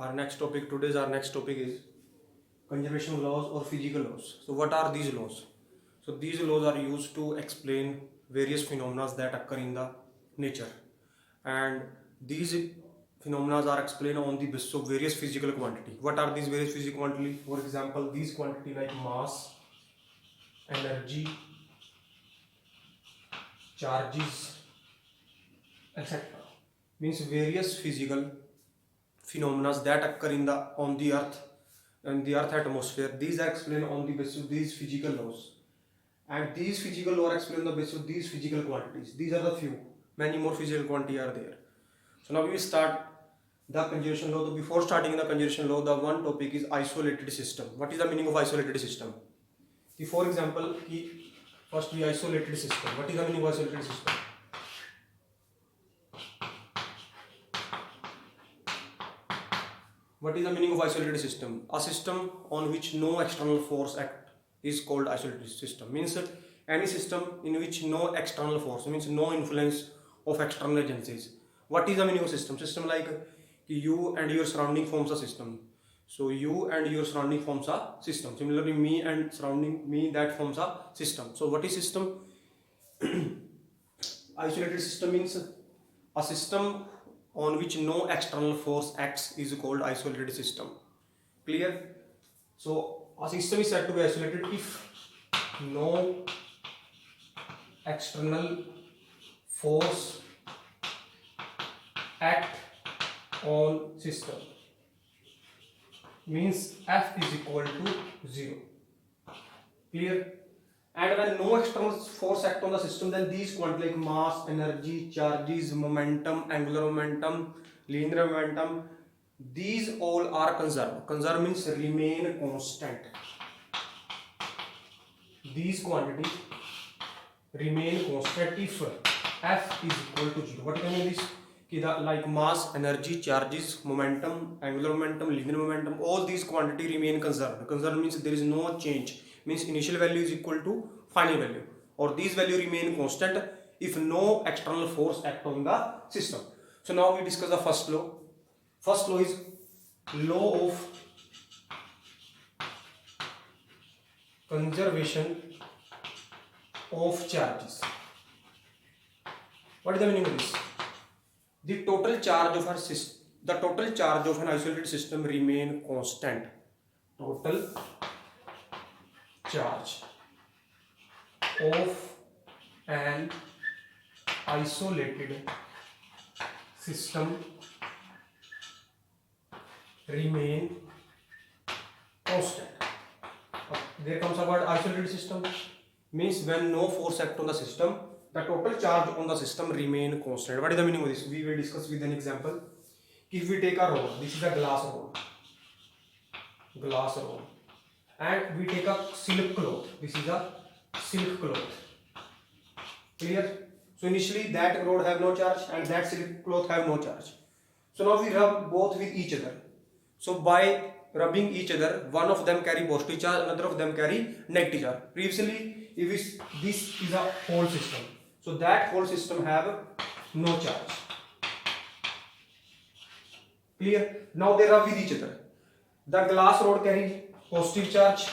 Our next topic today's our next topic is conservation laws or physical laws. So what are these laws? So these laws are used to explain various phenomena that occur in the nature, and these phenomena are explained on the basis of various physical quantity. What are these various physical quantity? For example, these quantity like mass, energy, charges, etc. means various physical phenomena that occur in the on the earth and the earth atmosphere. These are explained on the basis of these physical laws, and these physical laws are explained on the basis of these physical quantities. These are the few, many more physical quantity are there. So now we will start the conservation law. So before starting the conservation law, the one topic is isolated system. What is the meaning of isolated system? For example, first we isolated system. What is the meaning of isolated system? What is the meaning of isolated system? A system on which no external force act is called isolated system. Means that any system in which no external force, means no influence of external agencies. What is the meaning of system? System like you and your surrounding forms a system. So you and your surrounding forms a system. Similarly, me and surrounding me, that forms a system. So what is system? Isolated system means a system on which no external force acts is called isolated system. Clear? So a system is said to be isolated if no external force act on system. Means F is equal to 0. Clear? And when no external force act on the system, then these quantities like mass, energy, charges, momentum, angular momentum, linear momentum, these all are conserved. Conserved means remain constant. These quantities remain constant if F is equal to 0. What do you mean this? Like mass, energy, charges, momentum, angular momentum, linear momentum, all these quantity remain conserved. Conserved means there is no change. Means initial value is equal to final value, or these value remain constant if no external force act on the system. So now we discuss the first law. First law is law of conservation of charges. What is the meaning of this? The total charge of an isolated system remain constant. Total charge of an isolated system remain constant. There comes a word isolated system. Means when no force act on the system, the total charge on the system remain constant. What is the meaning of this? We will discuss with an example. If we take a rod, this is a glass rod, and we take a silk cloth, this is a silk cloth. Clear? So initially that rod have no charge and that silk cloth have no charge. So now we rub both with each other. So by rubbing each other, one of them carry positive charge, another of them carry negative charge. Previously, this is a whole system. So that whole system have no charge. Clear? Now they rub with each other. The glass rod carry positive charge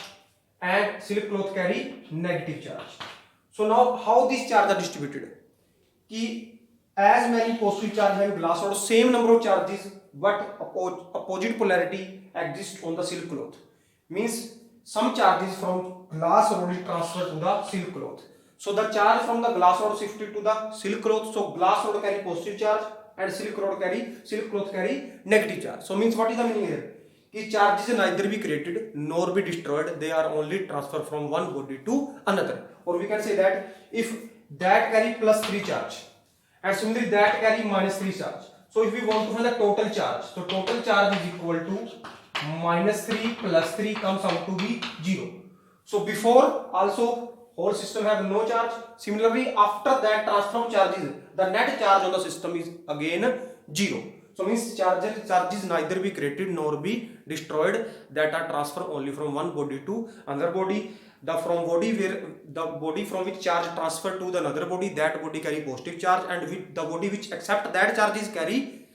and silk cloth carry negative charge. So now how these charges are distributed? As many positive charge have glass rod, same number of charges but opposite polarity exists on the silk cloth. Means some charges from glass rod is transferred to the silk cloth. So the charge from the glass rod shifted to the silk cloth. So glass rod carry positive charge and silk cloth carry negative charge. So means what is the meaning here? Charges neither be created nor be destroyed. They are only transferred from one body to another. Or we can say that if that carry plus 3 charge and similarly that carry minus 3 charge. So if we want to find the total charge, so total charge is equal to minus 3 plus 3 comes out to be 0. So before also whole system have no charge. Similarly, after that transfer of charges, the net charge on the system is again 0. So means charges neither be created nor be destroyed. That are transferred only from one body to another body. The body from which charge transferred to the another body, that body carry positive charge, and the body which accept that charges carry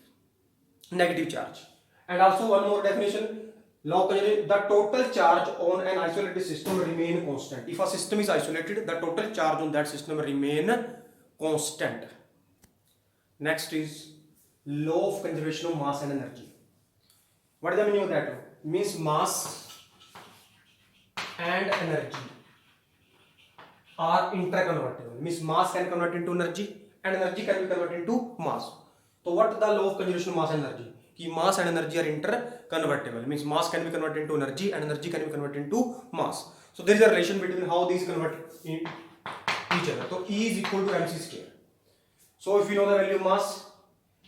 negative charge. And also one more definition, law of conservation, the total charge on an isolated system remain constant. If a system is isolated, the total charge on that system remain constant. Next is law of conservation of mass and energy. What is the meaning of that? Means mass and energy are interconvertible. Means mass can convert into energy and energy can be converted into mass. So what is the law of conservation of mass and energy? Ki mass and energy are interconvertible. Means mass can be converted into energy and energy can be converted into mass. So there is a relation between how these convert in each other. So E is equal to mc square. So if you know the value of mass,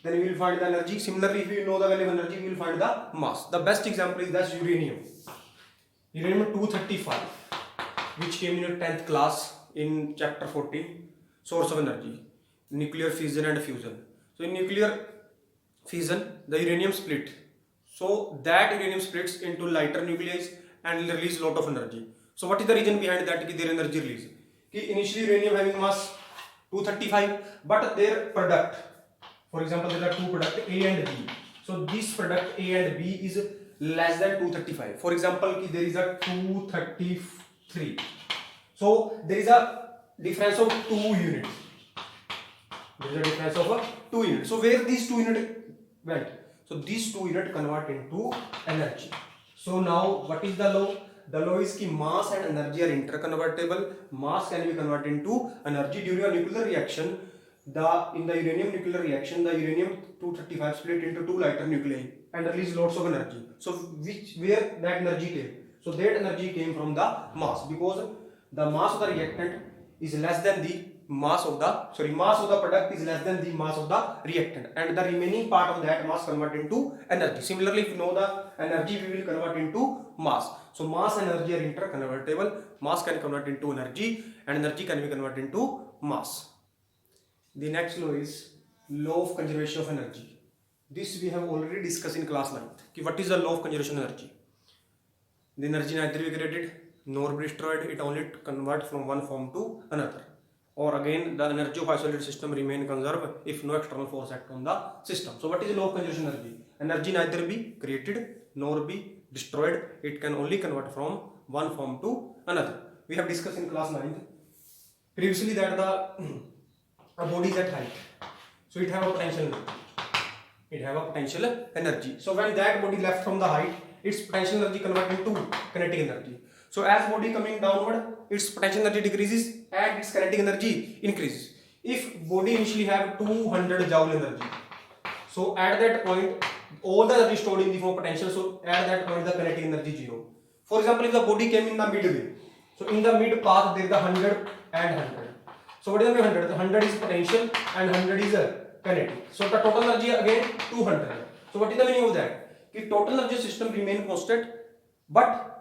then you will find the energy. Similarly, if you know the value of energy, you will find the mass. The best example is this uranium. Uranium 235, which came in your 10th class in chapter 14, source of energy, nuclear fission and fusion. So in nuclear fission, the uranium split. So that uranium splits into lighter nuclei and release lot of energy. So what is the reason behind that? Their energy release. Initially uranium having mass 235, but their product, for example, there are two products A and B. So this product A and B is less than 235. For example, there is a 233. So there is a difference of 2 units. There is a difference of 2 units. So where these 2 units went? So these 2 units convert into energy. So now what is the law? The law is that mass and energy are interconvertible. Mass can be converted into energy during a nuclear reaction. In the uranium nuclear reaction, the uranium 235 split into 2 lighter nuclei and release lots of energy. So where that energy came? So that energy came from the mass, because the mass of the reactant is less than the mass of the product is less than the mass of the reactant, and the remaining part of that mass converted into energy. Similarly, if you know the energy, we will convert into mass. So mass and energy are interconvertible. Mass can convert into energy and energy can be converted into mass. The next law is law of conservation of energy. This we have already discussed in class 9th. What is the law of conservation of energy? The energy neither be created nor be destroyed. It only converts from one form to another. Or again, the energy of isolated system remain conserved if no external force act on the system. So what is the law of conservation of energy? Energy neither be created nor be destroyed. It can only convert from one form to another. We have discussed in class 9th previously that a body is at height, so it have a potential energy. So when that body left from the height, its potential energy converted into kinetic energy. So as body coming downward, its potential energy decreases and its kinetic energy increases. If body initially have 200 joule energy, so at that point all the energy stored in the form potential, so at that point the kinetic energy 0. For example, if the body came in the midway, so in the mid path there is the 100 and 100. So what is the 100? The 100 is potential and 100 is kinetic. So the total energy again 200. So what is the meaning of that? Ki total energy system remain constant, but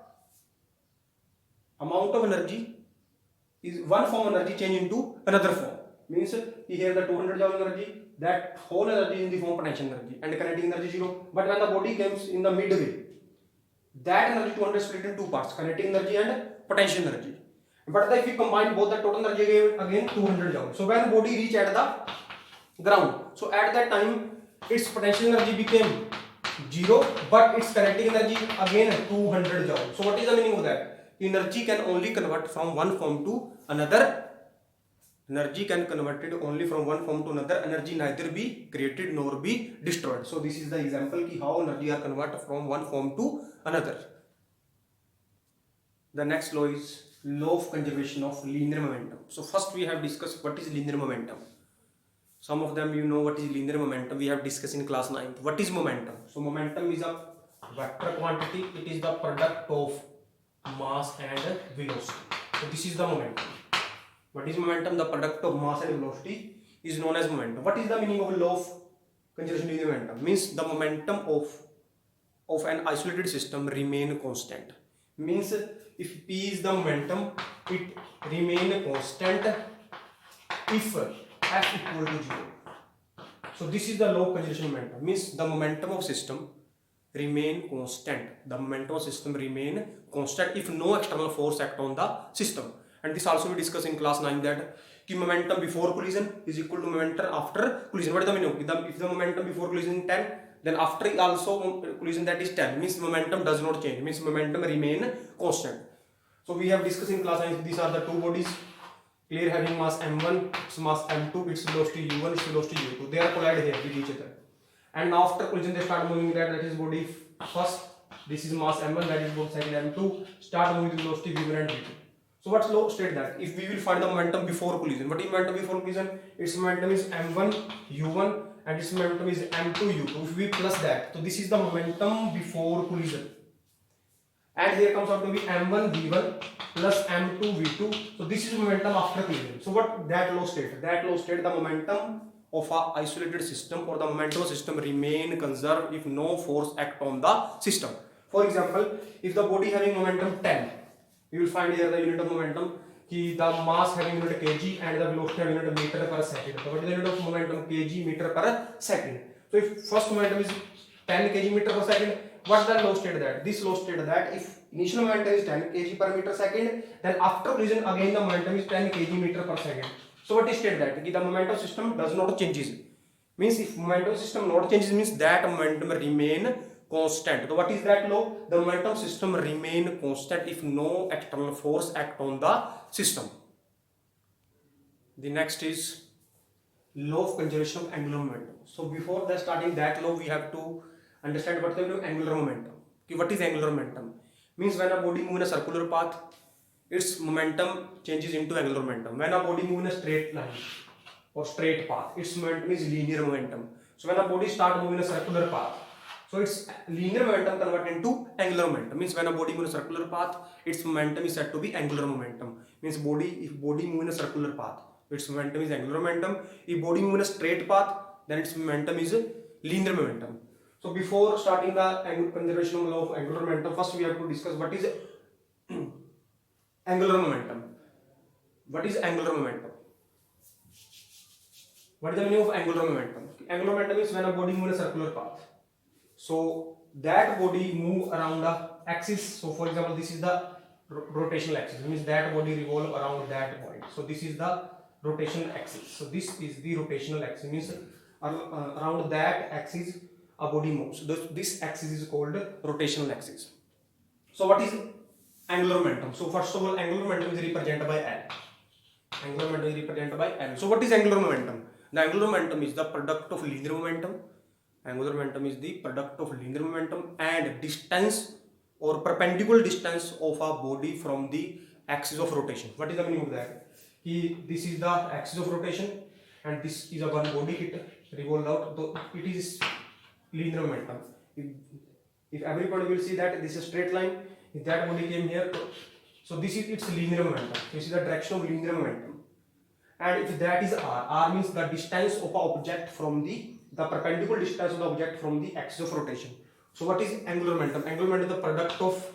amount of energy is one form energy change into another form. Means here the 200 joule energy, that whole energy in the form potential energy and kinetic energy 0. But when the body comes in the midway, that energy 200 split in 2 parts, kinetic energy and potential energy. But if you combine both, the total energy again 200 joule. So when body reach at the ground, so at that time its potential energy became 0, but its kinetic energy again 200 joule. So what is the meaning of that? Energy can only convert from one form to another. Energy can converted only from one form to another. Energy neither be created nor be destroyed. So this is the example ki how energy are converted from one form to another. The next law is law of conservation of linear momentum. So first we have discussed what is linear momentum. Some of them you know what is linear momentum. We have discussed in class 9th. What is momentum? So momentum is a vector quantity. It is the product of mass and velocity. So this is the momentum. What is momentum? The product of mass and velocity is known as momentum. What is the meaning of law of conservation of linear momentum? Means the momentum of an isolated system remain constant. Means if P is the momentum, it remain constant if F equal to 0. So this is the law of conservation of momentum. Means the momentum of system remain constant. The momentum of system remain constant if no external force act on the system. And this also we discussed in class 9 that momentum before collision is equal to momentum after collision. What is the meaning? If the momentum before collision is 10, then after also collision that is 10, means momentum does not change, means momentum remain constant. So we have discussed in class science, these are the two bodies, clear, having mass m1, its mass m2, its velocity u1, its velocity u2, they are collide here with each other, and after collision they start moving, that is body first, this is mass m1, that is both second m2, start moving with velocity v1 and v2. So what's law state that if we will find the momentum before collision, what is momentum before collision? Its momentum is m1 u1 and its momentum is m2 u2. If we plus that, so this is the momentum before collision, and here comes out to be m1 v1 plus m2 v2. So this is momentum after collision. So what that law state? That law state the momentum of a isolated system or the momentum of system remain conserved if no force act on the system. For example, if the body having momentum 10, you will find here the unit of momentum, the mass having unit kg and the velocity having unit meter per second. So what is the unit of momentum? Kg meter per second. So if first momentum is 10 kg meter per second, what the law state that? This law state that if initial momentum is 10 kg per meter second, then after collision again the momentum is 10 kg meter per second. So what is state that? The momentum system does not changes. Means if momentum system not changes, means that momentum remain constant. So what is that law? The momentum system remain constant if no external force act on the system. The next is law of conservation of angular momentum. So before the starting that law, we have to understand what is angular momentum. What is angular momentum? Means when a body moves in a circular path, its momentum changes into angular momentum. When a body moves in a straight line or straight path, its momentum is linear momentum. So when a body starts moving in a circular path, so its linear momentum converted into angular momentum. Means when a body moves in a circular path, its momentum is said to be angular momentum. Means if body moves in a circular path, its momentum is angular momentum. If body moves in a straight path, then its momentum is linear momentum. So before starting the conservation of law of angular momentum, first we have to discuss what is angular momentum. What is angular momentum? What is the meaning of angular momentum? Angular momentum is when a body moves in a circular path. So that body move around the axis. So for example, this is the rotational axis. It means that body revolve around that point. So this is the rotational axis. So this is the rotational axis. It means around that axis a body moves. So this axis is called rotational axis. So what is angular momentum? So first of all, angular momentum is represented by L. Angular momentum is represented by L. So what is angular momentum? The angular momentum is the product of linear momentum. Angular momentum is the product of linear momentum and distance or perpendicular distance of a body from the axis of rotation. What is the meaning of that? This is the axis of rotation and this is a one body, it revolves out. So it is linear momentum. If everybody will see that this is a straight line, if that body came here, so this is its linear momentum. This is the direction of linear momentum. And if that is r means the distance of an object from the perpendicular distance of the object from the axis of rotation. So what is angular momentum? Angular momentum is the product of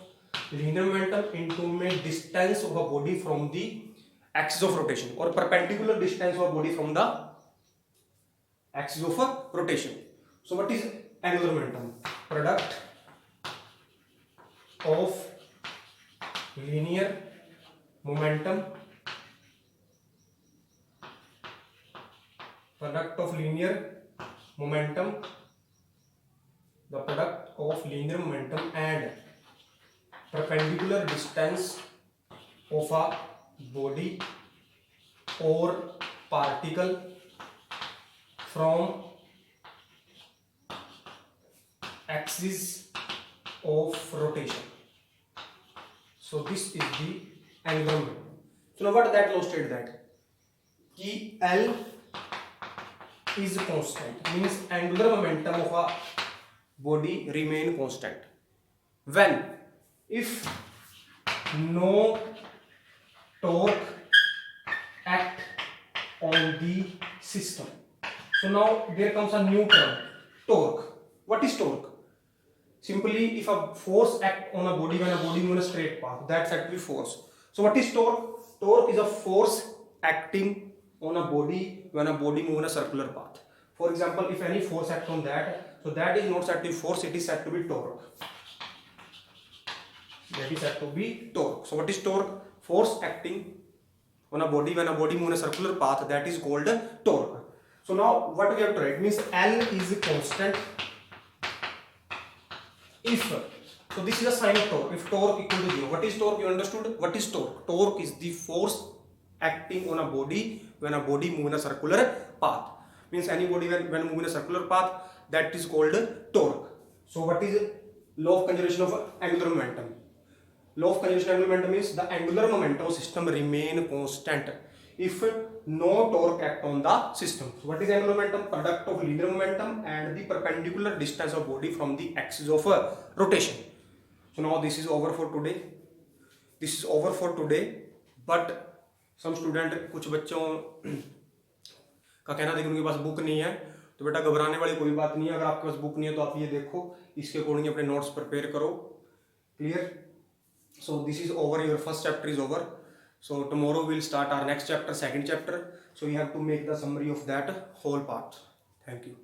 linear momentum into distance of a body from the axis of rotation or perpendicular distance of a body from the axis of a rotation. So what is angular momentum? Product of linear momentum, product of linear momentum, the product of linear momentum and perpendicular distance of a body or particle from axis of rotation. So this is the angular momentum. So now what that law state that ki L is constant, means angular momentum of a body remain constant when if no torque act on the system. So now there comes a new term, torque. What is torque? Simply if a force act on a body when a body moves in a straight path, that's actually force. So what is torque? Torque is a force acting on a body when a body moves in a circular path. For example, if any force acts on that, so that is not said to be force, it is said to be torque. That is said to be torque. So what is torque? Force acting on a body when a body moves in a circular path, that is called torque. So now what we have to write means L is constant if, so this is a sign of torque. If torque equal to 0, what is torque? You understood what is torque? Torque is the force acting on a body when a body move in a circular path. Means any body when move in a circular path, that is called torque. So what is law of conservation of angular momentum? Law of conservation of angular momentum is the angular momentum of system remain constant if no torque act on the system. So what is angular momentum? Product of linear momentum and the perpendicular distance of body from the axis of rotation. So now this is over for today. This is over for today. But some student, कुछ बच्चों का कहना था कि उनके पास book नहीं है, तो बेटा घबराने वाली कोई बात नहीं है. अगर आपके पास बुक नहीं है तो आप ये देखो, इसके अकॉर्डिंग अपने नोट्स प्रिपेयर करो. Clear? So this is over, your first chapter is over. So tomorrow we'll start our next chapter, second chapter. So you have to make the summary of that whole part. Thank you.